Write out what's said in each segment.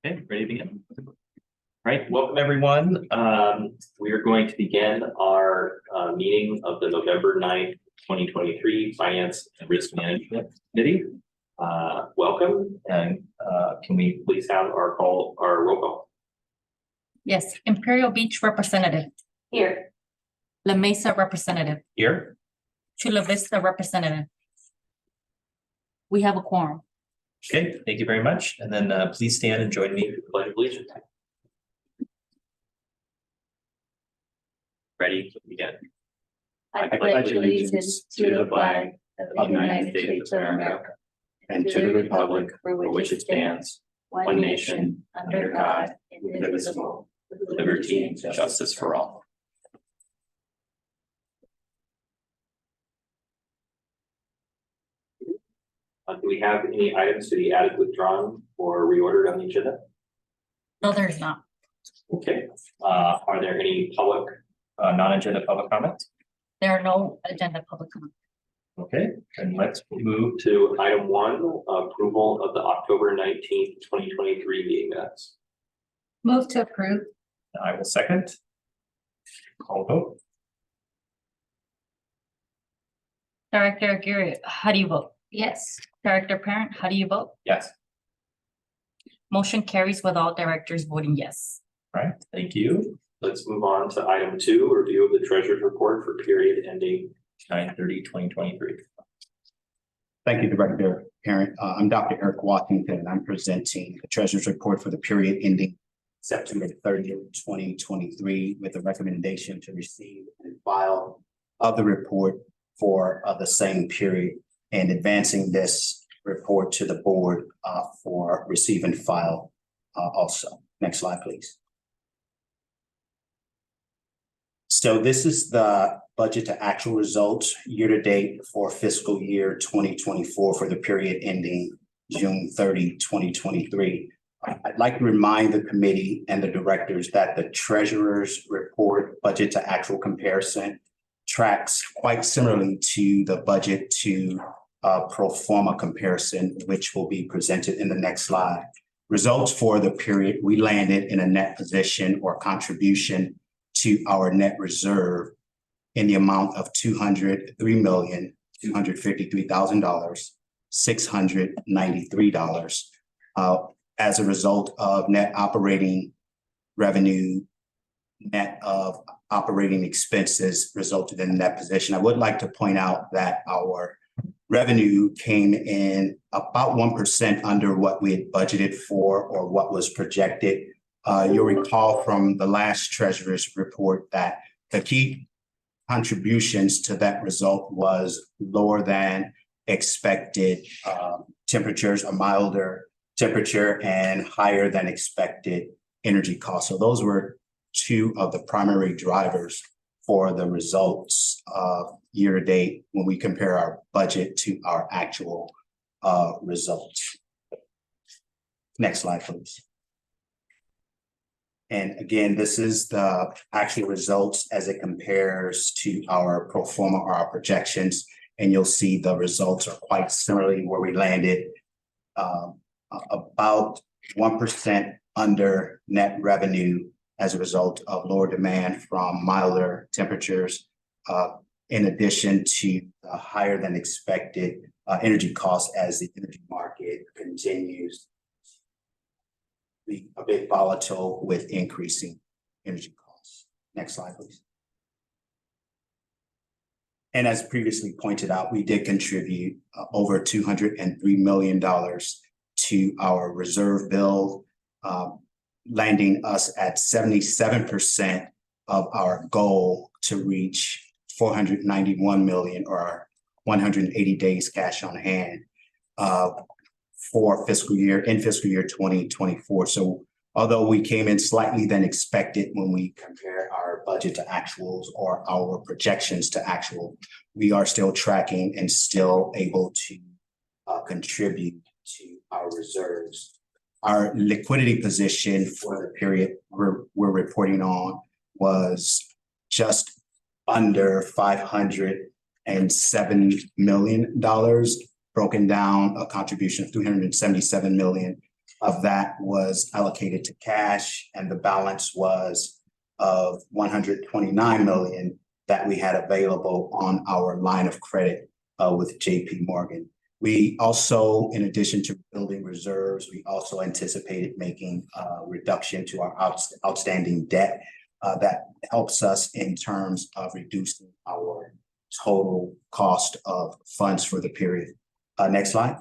Okay, ready to begin? Right, welcome everyone. We are going to begin our meeting of the November 9th, 2023 Finance and Risk Management Committee. Welcome, and can we please have our roll call? Yes, Imperial Beach representative. Here. La Mesa representative. Here. Chula Vista representative. We have a quorum. Okay, thank you very much. And then please stand and join me for the Pledge of Allegiance. Ready to begin. I pledge allegiance to the flag of the United States of America and to the republic for which it stands, one nation, under God, indivisible, with Liberty and justice for all. Do we have any items to be added, withdrawn, or reordered on the agenda? No, there's not. Okay. Are there any public, non-agenda public comments? There are no agenda public comments. Okay, and let's move to item 1, approval of the October 19th, 2023 meeting minutes. Move to approve. I will second. Call vote. Director Aguirre, how do you vote? Yes. Director Parent, how do you vote? Yes. Motion carries with all directors voting yes. All right, thank you. Let's move on to item 2, review of the treasurer's report for period ending 9/30/2023. Thank you, Director Parent. I'm Dr. Eric Washington, and I'm presenting the Treasurer's Report for the period ending September 30th, 2023, with a recommendation to receive and file of the report for the same period, and advancing this report to the board for receive and file also. Next slide, please. So this is the budget to actual results year to date for fiscal year 2024 for the period ending June 30, 2023. I'd like to remind the committee and the directors that the treasurer's report budget to actual comparison tracks quite similarly to the budget to pro forma comparison, which will be presented in the next slide. Results for the period, we landed in a net position or contribution to our net reserve in the amount of $203,253,693 as a result of net operating revenue, net of operating expenses resulted in that position. I would like to point out that our revenue came in about 1% under what we had budgeted for or what was projected. You'll recall from the last treasurer's report that the key contributions to that result was lower than expected temperatures, a milder temperature, and higher than expected energy costs. So those were two of the primary drivers for the results year to date when we compare our budget to our actual results. Next slide, please. And again, this is the actual results as it compares to our pro forma or our projections. And you'll see the results are quite similarly where we landed about 1% under net revenue as a result of lower demand from milder temperatures, in addition to higher than expected energy costs as the energy market continues be a bit volatile with increasing energy costs. Next slide, please. And as previously pointed out, we did contribute over $203 million to our reserve build, landing us at 77% of our goal to reach $491 million or 180 days cash on hand. For fiscal year 2024. So although we came in slightly than expected when we compare our budget to actuals or our projections to actual, we are still tracking and still able to contribute to our reserves. Our liquidity position for the period we're reporting on was just under $507 million. Broken down, a contribution of $377 million of that was allocated to cash, and the balance was of 129 million that we had available on our line of credit with JP Morgan. We also, in addition to building reserves, we also anticipated making a reduction to our outstanding debt that helps us in terms of reducing our total cost of funds for the period. Next slide.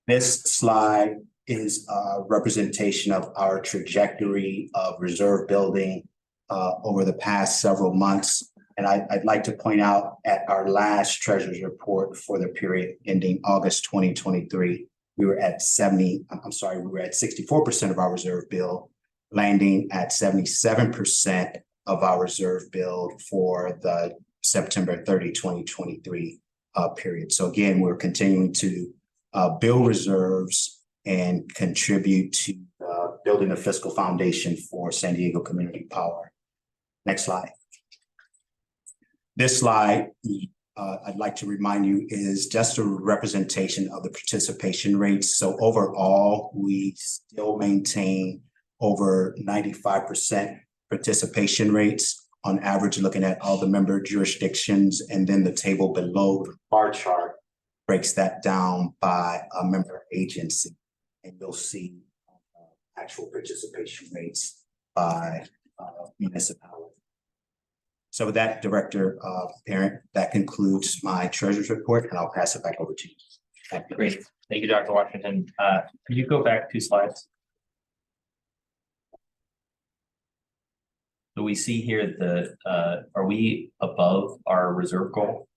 This slide is a representation of our trajectory of reserve building over the past several months. And I'd like to point out at our last treasurer's report for the period ending August 2023, we were at 64% of our reserve build, landing at 77% of our reserve build for the September 30, 2023 period. So again, we're continuing to build reserves and contribute to building a fiscal foundation for San Diego Community Power. Next slide. This slide, I'd like to remind you, is just a representation of the participation rates. So overall, we still maintain over 95% participation rates on average, looking at all the member jurisdictions, and then the table below the bar chart breaks that down by a member agency, and you'll see actual participation rates by municipality. So with that, Director Parent, that concludes my treasurer's report, and I'll pass it back over to you. Thank you. Great. Thank you, Dr. Washington. Could you go back 2 slides? So we see here that are we above our reserve goal?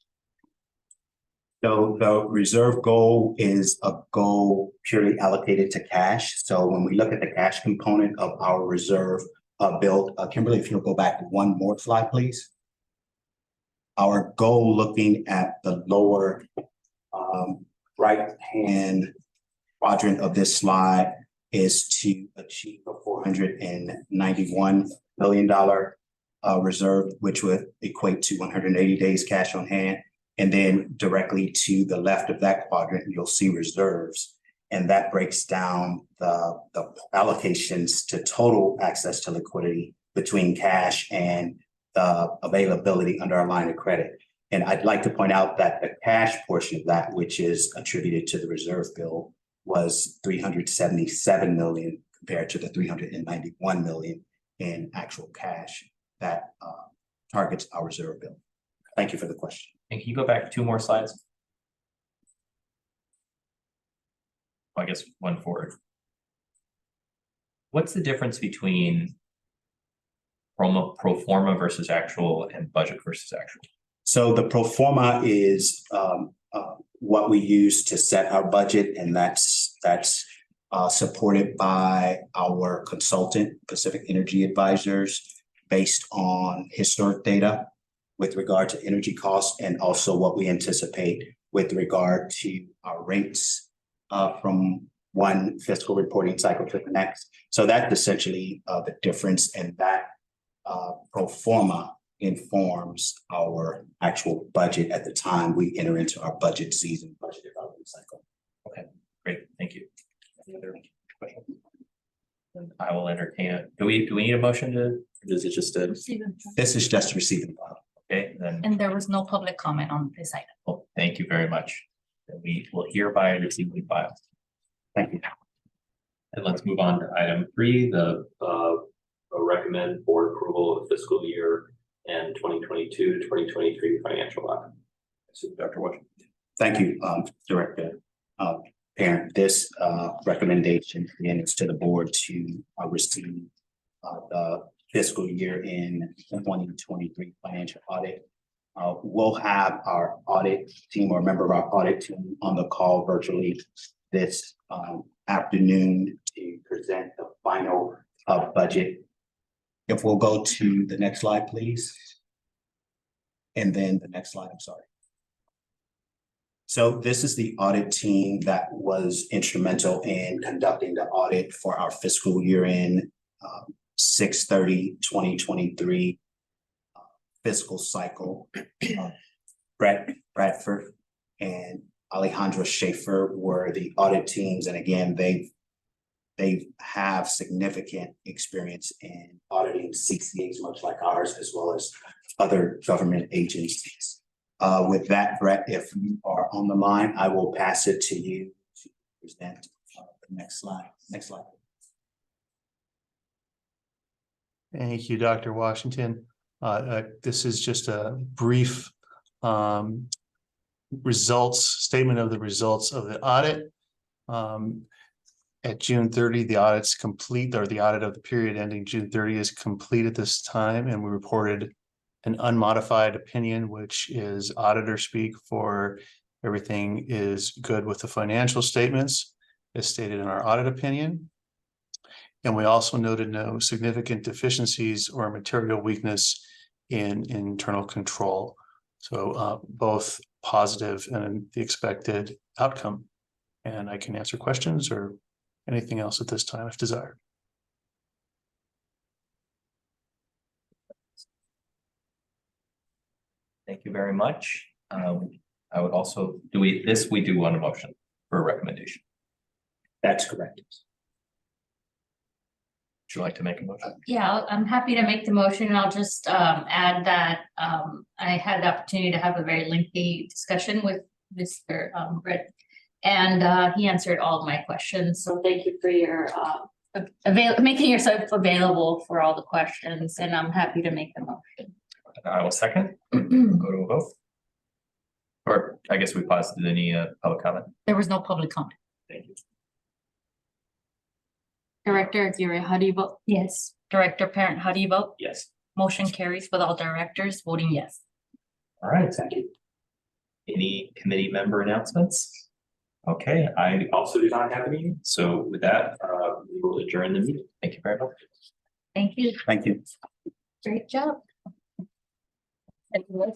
So the reserve goal is a goal purely allocated to cash. So when we look at the cash component of our reserve build, Kimberly, if you'll go back 1 more slide, please. Our goal, looking at the lower right-hand quadrant of this slide, is to achieve a $491 million reserve, which would equate to 180 days cash on hand. And then directly to the left of that quadrant, you'll see reserves. And that breaks down the allocations to total access to liquidity between cash and the availability under our line of credit. And I'd like to point out that the cash portion of that, which is attributed to the reserve bill, was 377 million compared to the 391 million in actual cash that targets our reserve bill. Thank you for the question. And can you go back 2 more slides? I guess 1 forward. What's the difference between pro forma versus actual and budget versus actual? So the pro forma is what we use to set our budget, and that's supported by our consultant, Pacific Energy Advisors, based on historic data with regard to energy costs, and also what we anticipate with regard to our rates from one fiscal reporting cycle to the next. So that's essentially the difference, and that pro forma informs our actual budget at the time we enter into our budget season, budget development cycle. Okay, great, thank you. Any other questions? I will entertain it. Do we need a motion to, or is it just a? This is just receiving file. Okay, then. And there was no public comment on this item. Well, thank you very much. And we will hereby receive the file. Thank you. And let's move on to item 3, the recommend board approval of fiscal year and 2022-2023 financial audit. So Dr. Washington. Thank you, Director Parent. This recommendation again is to the board to receive the fiscal year in 2023 financial audit. We'll have our audit team or a member of our audit team on the call virtually this afternoon to present the final budget. If we'll go to the next slide, please. And then the next slide, I'm sorry. So this is the audit team that was instrumental in conducting the audit for our fiscal year in 6/30/2023 fiscal cycle. Brett Bradford and Alejandro Schaefer were the audit teams. And again, they have significant experience in auditing CCAs, much like ours, as well as other government agencies. With that, Brett, if you are on the line, I will pass it to you to present the next slide. Next slide. Thank you, Dr. Washington. This is just a brief statement of the results of the audit. At June 30, the audit's complete, or the audit of the period ending June 30 is complete at this time, and we reported an unmodified opinion, which is auditor speak for everything is good with the financial statements as stated in our audit opinion. And we also noted no significant deficiencies or material weakness in internal control. So both positive and the expected outcome. And I can answer questions or anything else at this time if desired. Thank you very much. I would also, we do want a motion for a recommendation. That's correct. Would you like to make a motion? Yeah, I'm happy to make the motion. I'll just add that I had the opportunity to have a very lengthy discussion with Mr. Brett, and he answered all of my questions. So thank you for your making yourself available for all the questions, and I'm happy to make the motion. I will second. Go to a vote. Or I guess we paused. Did any public comment? There was no public comment. Thank you. Director Aguirre, how do you vote? Yes. Director Parent, how do you vote? Yes. Motion carries with all directors voting yes. All right, thank you. Any committee member announcements? Okay, I also do not have any. So with that, we will adjourn the meeting. Thank you very much. Thank you. Thank you. Great job. Thank you.